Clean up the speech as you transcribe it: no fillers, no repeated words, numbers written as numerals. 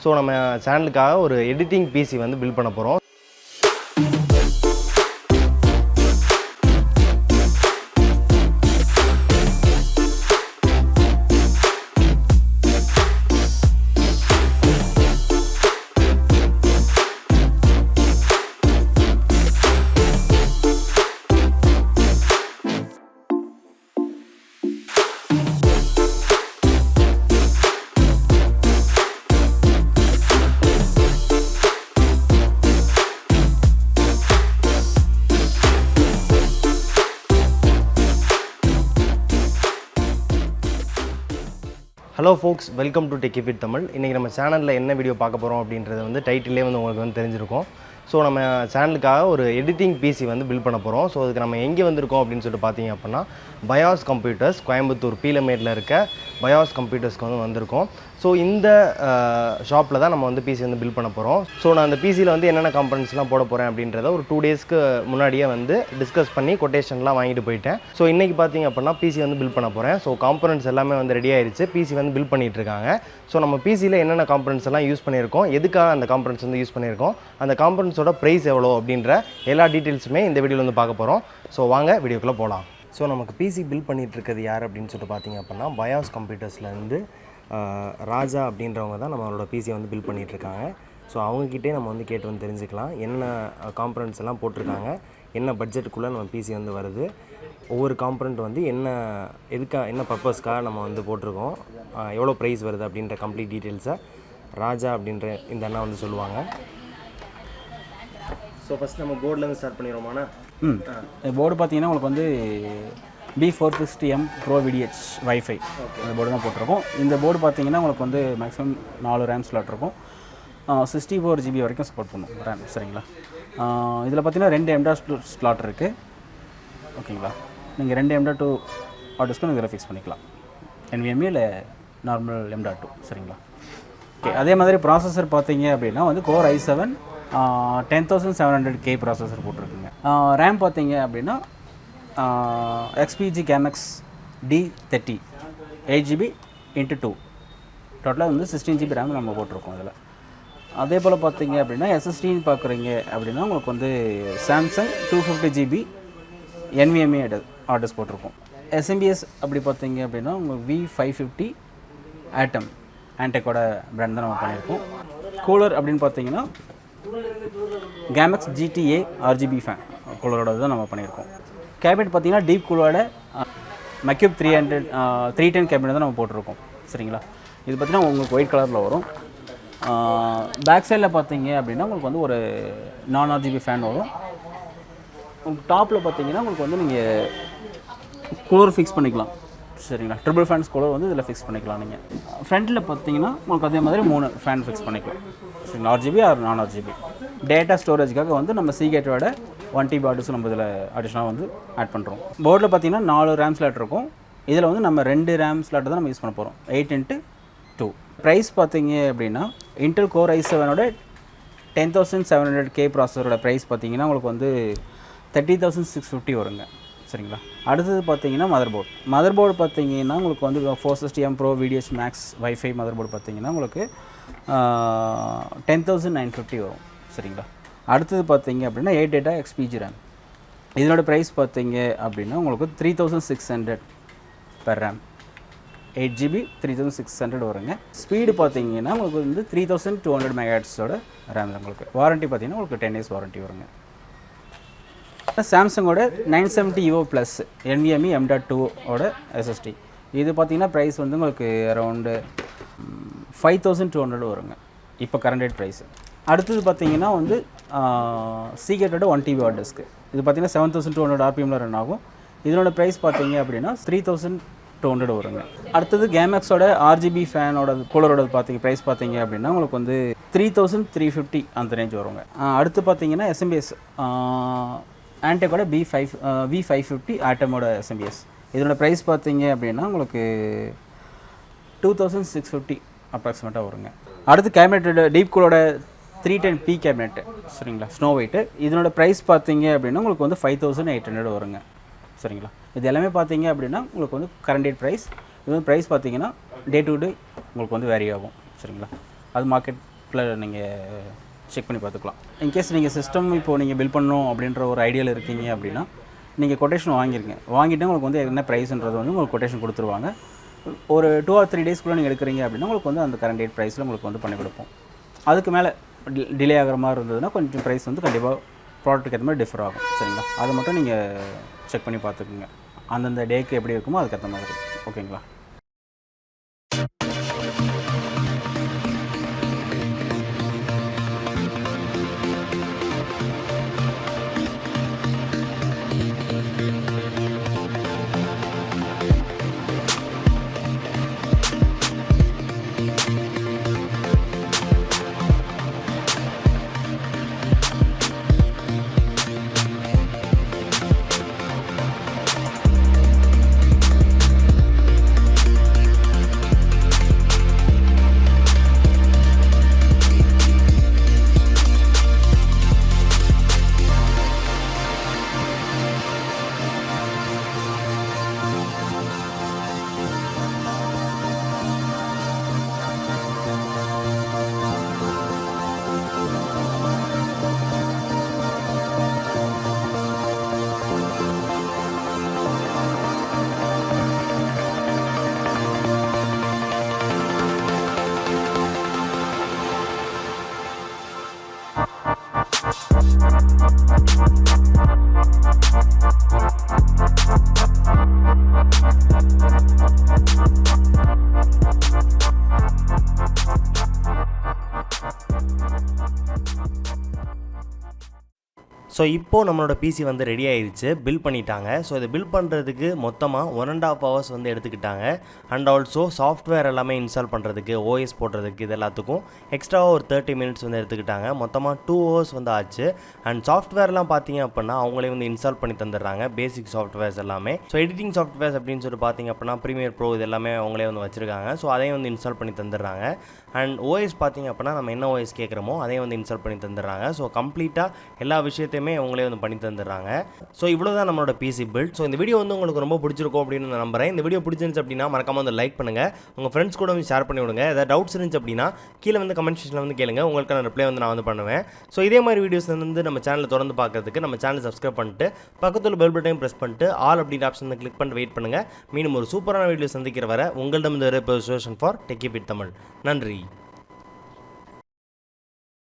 So நம்ம சேனலுக்காக ஒரு editing PC வந்து பில்ட் பண்ண போகிறோம். Hello forks, welcome to techie fit Tamil. இன்றைக்கி நம்ம சேனலில் என்ன வீடியோ பார்க்க போகிறோம் அப்படின்றது வந்து டைட்டிலே வந்து உங்களுக்கு வந்து தெரிஞ்சிருக்கும். ஸோ நம்ம சேனலுக்காக ஒரு எடிட்டிங் பிசி வந்து பில்ட் பண்ண போகிறோம். ஸோ அதுக்கு நம்ம எங்கே வந்திருக்கோம் அப்படின்னு சொல்லிட்டு பார்த்தீங்க அப்படின்னா பயாஸ் கம்ப்யூட்டர்ஸ், கோயம்புத்தூர் பீலமேட்டில் இருக்க பயாஸ் கம்ப்யூட்டர்ஸ்க்கு வந்து வந்திருக்கோம். ஸோ இந்த ஷாப்பில் தான் நம்ம வந்து பிசி வந்து பில்ட் பண்ண போகிறோம். ஸோ நான் அந்த பிசியில் வந்து என்னென்ன காம்பனன்ட்ஸ்லாம் போட போகிறேன் அப்படின்றத ஒரு 2 டேஸ்க்கு முன்னாடியே வந்து டிஸ்கஸ் பண்ணி கொட்டேஷன்லாம் வாங்கிட்டு போயிட்டேன். ஸோ இன்றைக்கி பார்த்தீங்க அப்படின்னா பிசி வந்து பில்ட் பண்ண போகிறேன். ஸோ காம்பனன்ட்ஸ் எல்லாமே வந்து ரெடி ஆயிடுச்சு, பிசி வந்து பில்ட் பண்ணிகிட்டு இருக்காங்க. ஸோ நம்ம பிசியில் என்னென்ன காம்பனன்ட்ஸ் எல்லாம் யூஸ் பண்ணியிருக்கோம், எதுக்காக அந்த காம்பனன்ட்ஸ் வந்து யூஸ் பண்ணியிருக்கோம், அந்த காம்பனன்ட்ஸோட ப்ரைஸ் எவ்வளோ அப்படின்ற எல்லா டீட்டெயில்ஸுமே இந்த வீடியோவில் வந்து பார்க்க போகிறோம். ஸோ வாங்க வீடியோக்குள்ளே போகலாம். ஸோ நமக்கு பிசி பில்ட் பண்ணிகிட்டு இருக்கிறது யார் அப்படின்னு சொல்லிட்டு பார்த்தீங்க அப்படின்னா பயாஸ் கம்ப்யூட்டர்ஸ்லேருந்து ராஜா அப்படின்றவங்க தான் நம்மளோட பிசியை வந்து பில்ட் பண்ணிகிட்ருக்காங்க. ஸோ அவங்கக்கிட்டே நம்ம வந்து கேட்டு வந்து தெரிஞ்சுக்கலாம் என்ன காம்பனன்ட்ஸ் எல்லாம் போட்டிருக்காங்க, என்ன பட்ஜெட்டுக்குள்ளே நம்ம பிசி வந்து வருது, ஒவ்வொரு காம்பனண்ட் வந்து என்ன பர்பஸ்க்காக நம்ம வந்து போட்டிருக்கோம், எவ்வளோ ப்ரைஸ் வருது அப்படின்ற கம்ப்ளீட் டீட்டெயில்ஸை ராஜா அப்படின்ற இந்த அண்ணா வந்து சொல்லுவாங்க. ஸோ ஃபஸ்ட் நம்ம போர்ட்லேருந்து ஸ்டார்ட் பண்ணிடுவோமாண்ணா. போர்டு பார்த்தீங்கன்னா உங்களுக்கு வந்து B460M Pro VDH வைஃபை இந்த போர்டு தான் போட்டிருக்கோம். இந்த போர்டு பார்த்தீங்கன்னா உங்களுக்கு வந்து மேக்ஸிமம் 4 RAM ஸ்லாட் இருக்கும், 64 GB வரைக்கும் சப்போர்ட் பண்ணும் RAM. சரிங்களா, இதில் பார்த்தீங்கன்னா 2 M.2 ஸ்லாட் இருக்குது. ஓகேங்களா, நீங்கள் 2 M.2 ஆர்டர்ஸ்க்கு நீங்கள் இதில் ஃபிக்ஸ் பண்ணிக்கலாம், NVMe இல்லை நார்மல் M.2. சரிங்களா, ஓகே. அதே மாதிரி ப்ராசஸர் பார்த்தீங்க அப்படின்னா வந்து Core i7 10700K processor போட்டிருக்குங்க. RAM பார்த்தீங்க அப்படின்னா XPG CAMX D30 8GB × 2 டோட்டலாக வந்து 16 GB RAM நம்ம போட்டிருக்கோம் இதில். அதே போல் பார்த்தீங்க அப்படின்னா SSDன்னு பார்க்குறீங்க அப்படின்னா உங்களுக்கு வந்து Samsung 250 GB NVMe ஆர்டர்ஸ் போட்டிருக்கோம். SMBS அப்படி பார்த்தீங்க அப்படின்னா உங்களுக்கு V550 Atom ஆன்டெக்கோட பிராண்ட் தான் நம்ம பண்ணியிருக்கோம். கூலர் அப்படின்னு பார்த்தீங்கன்னா கேமக்ஸ் GTA RGB ஃபேன் கூலரோட தான் நம்ம பண்ணியிருக்கோம். கேபினட் பார்த்தீங்கன்னா டீப் கூலோட மக்யூப் 310 கேபினட் தான் நம்ம போட்டிருக்கோம். சரிங்களா, இது பார்த்தீங்கன்னா உங்களுக்கு ஒயிட் கலரில் வரும். பேக் சைடில் பார்த்தீங்க அப்படின்னா உங்களுக்கு வந்து ஒரு நான் RGB ஃபேன் வரும். உங்களுக்கு டாப்பில் பார்த்தீங்கன்னா உங்களுக்கு வந்து நீங்கள் கூலர் ஃபிக்ஸ் பண்ணிக்கலாம். சரிங்களா, ட்ரிபிள் ஃபேன்ஸ் கூலர் வந்து இதில் ஃபிக்ஸ் பண்ணிக்கலாம். நீங்கள் ஃப்ரண்ட்டில் பார்த்தீங்கன்னா உங்களுக்கு அதே மாதிரி 3 ஃபேன் ஃபிக்ஸ் பண்ணிக்கலாம். சரிங்களா, RGB ஆர் நான் RGB. டேட்டா ஸ்டோரேஜ்க்காக வந்து நம்ம சீகேட்டோட 1 TB ஆர்டர்ஸ் நம்ம இதில் அடிஷனாக வந்து ஆட் பண்ணுறோம். போர்டில் பார்த்தீங்கன்னா 4 RAM ஸ்லாட் இருக்கும். இதில் வந்து நம்ம 2 RAM ஸ்லாட் தான் நம்ம யூஸ் பண்ண போகிறோம், 8x2. ப்ரைஸ் பார்த்தீங்க அப்படின்னா Intel Core i7 10700K ப்ராசஸரோட price பார்த்தீங்கன்னா உங்களுக்கு வந்து 30,650 வருங்க. சரிங்களா, அடுத்தது பார்த்தீங்கன்னா மதர் போர்டு பார்த்தீங்கன்னா உங்களுக்கு வந்து 460M Pro VDH Max wifi mother board பார்த்தீங்கன்னா உங்களுக்கு 10,950 வரும். சரிங்களா, அடுத்தது பார்த்தீங்க அப்படின்னா 8 data XPG RAM. இதனோட ப்ரைஸ் பார்த்தீங்க அப்படின்னா உங்களுக்கு 3600 per RAM, 8GB 3600 வருங்க. ஸ்பீடு பார்த்தீங்கன்னா உங்களுக்கு வந்து 3200 MHz RAM. உங்களுக்கு வாரண்ட்டி பார்த்தீங்கன்னா உங்களுக்கு 10 years வாரண்ட்டி வருங்க. சாம்சங்கோட 970 EVO Plus NVMe M.2 ஓட SSD இது பார்த்தீங்கன்னா ப்ரைஸ் வந்து உங்களுக்கு அரௌண்டு 5200 வருங்க இப்போ கரண்ட் ரேட் ப்ரைஸு. அடுத்தது பார்த்தீங்கன்னா வந்து சீகேட்டோட 1 TB ஹார்ட் டிஸ்க்கு இது பார்த்தீங்கன்னா 7200 RPMல ரன் ஆகும். இதனோட ப்ரைஸ் பார்த்தீங்க அப்படின்னா 3200 வருங்க. அடுத்தது கேமக்ஸோட RGB ஃபேனோட கூலரோட ப்ரைஸ் பார்த்தீங்க அப்படின்னா உங்களுக்கு வந்து 3350 அந்த ரேஞ்ச் வருங்க. அடுத்து பார்த்தீங்கன்னா SMBS ஆன்டெக்கோட V550 ஆட்டமோட SMBS இதனோட ப்ரைஸ் பார்த்தீங்க அப்படின்னா உங்களுக்கு 2650 அப்ராக்சிமேட்டாக வருங்க. அடுத்து கேபினெட்டோட டீப் கூலோட 310P கேபினெட் சரிங்களா, ஸ்னோ ஒயிட்டு இதனோட ப்ரைஸ் பார்த்தீங்க அப்படின்னா உங்களுக்கு வந்து 5800 வருங்க. சரிங்களா, இது எல்லாமே பார்த்தீங்க அப்படின்னா உங்களுக்கு வந்து கரண்ட் டேட் ப்ரைஸ். இது வந்து ப்ரைஸ் பார்த்தீங்கன்னா டே டு டே உங்களுக்கு வந்து வேரி ஆகும். சரிங்களா, அது மார்க்கெட் ஆப்பில் நீங்கள் செக் பண்ணி பார்த்துக்கலாம். இன்கேஸ் நீங்கள் சிஸ்டம் இப்போது நீங்கள் பில் பண்ணணும் அப்படின்ற ஒரு ஐடியாவில் இருக்கீங்க அப்படின்னா நீங்கள் கொட்டேஷன் வாங்கிருங்க. வாங்கிட்டு உங்களுக்கு வந்து என்ன ப்ரைஸ்ன்றது வந்து உங்களுக்கு கொட்டேஷன் கொடுத்துருவாங்க. ஒரு 2 or 3 டேஸ்க்குள்ளே நீங்கள் எடுக்கிறீங்க அப்படின்னா உங்களுக்கு வந்து அந்த கரண்ட் டேட் ப்ரைஸில் உங்களுக்கு வந்து பண்ணி கொடுப்போம். அதுக்கு மேலே டிலே ஆகிற மாதிரி இருந்ததுன்னா கொஞ்சம் ப்ரைஸ் வந்து கண்டிப்பாக ப்ராடக்ட்டுக்கு ஏற்ற மாதிரி டிஃபர் ஆகும். சரிங்களா? அதை மட்டும் நீங்கள் செக் பண்ணி பார்த்துக்குங்க. அந்தந்த டேக்கு எப்படி இருக்குமோ அதுக்கேற்ற மாதிரி. ஓகேங்களா? ஸோ இப்போது நம்மளோட பிசி வந்து ரெடி ஆயிடுச்சு, பில் பண்ணிட்டாங்க. ஸோ இதை பில் பண்ணுறதுக்கு மொத்தமாக 1.5 hours வந்து எடுத்துக்கிட்டாங்க. அண்ட் ஆல்சோ சாஃப்ட்வேர் எல்லாமே இன்ஸ்டால் பண்ணுறதுக்கு, ஓஎஸ் போடுறதுக்கு, இது எல்லாத்துக்கும் எக்ஸ்ட்ராவாக ஒரு 30 minutes வந்து எடுத்துக்கிட்டாங்க. மொத்தமாக 2 hours வந்து ஆச்சு. அண்ட் சாஃப்ட்வேர்லாம் பார்த்தீங்க அப்படின்னா அவங்களே வந்து இன்ஸ்டால் பண்ணி தந்துடுறாங்க, பேசிக் சாஃப்ட்வேர்ஸ் எல்லாமே. ஸோ எடிட்டிங் சாஃப்ட்வேர்ஸ் அப்படின்னு சொல்லிட்டு பார்த்தீங்க அப்படின்னா ப்ரீமியர் ப்ரோ இது எல்லாமே அவங்களே வந்து வச்சுருக்காங்க. ஸோ அதையும் வந்து இன்ஸ்டால் பண்ணி தந்துடுறாங்க. அண்ட் ஓஎஸ் பார்த்தீங்க அப்படின்னா நம்ம என்ன ஓஎஸ் கேட்குறோமோ அதையும் வந்து இன்ஸ்டால் பண்ணி தந்துடுறாங்க. ஸோ கம்ப்ளீட்டாக எல்லா விஷயத்தையுமே அவங்களே வந்து பண்ணி தந்துடுறாங்க. ஸோ இவ்வளோ தான் நம்மளோட பிசி பில்ட். ஸோ இந்த வீடியோ வந்து உங்களுக்கு ரொம்ப பிடிச்சிருக்கும் அப்படின்னு நான் நம்புறேன். இந்த வீடியோ பிடிச்சிருந்துச்சு அப்படின்னா மறக்காம வந்து லைக் பண்ணுங்கள், உங்கள் ஃப்ரெண்ட்ஸ் கூட வந்து ஷேர் பண்ணி விடுங்க. ஏதாவது டவுட்ஸ் இருந்துச்சு அப்படின்னா கீழே வந்து கமெண்ட் செக்ஷனில் வந்து கேளுங்க, உங்களுக்கான ரிப்ளை வந்து நான் வந்து பண்ணுவேன். ஸோ இதே மாதிரி வீடியோஸ் வந்து நம்ம சேனலை தொடர்ந்து பார்க்கறதுக்கு நம்ம சேனலை சப்ஸ்கிரைப் பண்ணிட்டு பக்கத்தில் பெல் பட்டனையும் ப்ரெஸ் பண்ணிட்டு ஆல் அப்படின்ற ஆப்ஷன் வந்து கிளிக் பண்ணிட்டு வெயிட் பண்ணுங்கள். மீண்டும் ஒரு சூப்பரான வீடியோ சந்திக்கிற வரை உங்களிடம் இந்த ஃபார் டெக்கி பிட் தமிழ். நன்றி.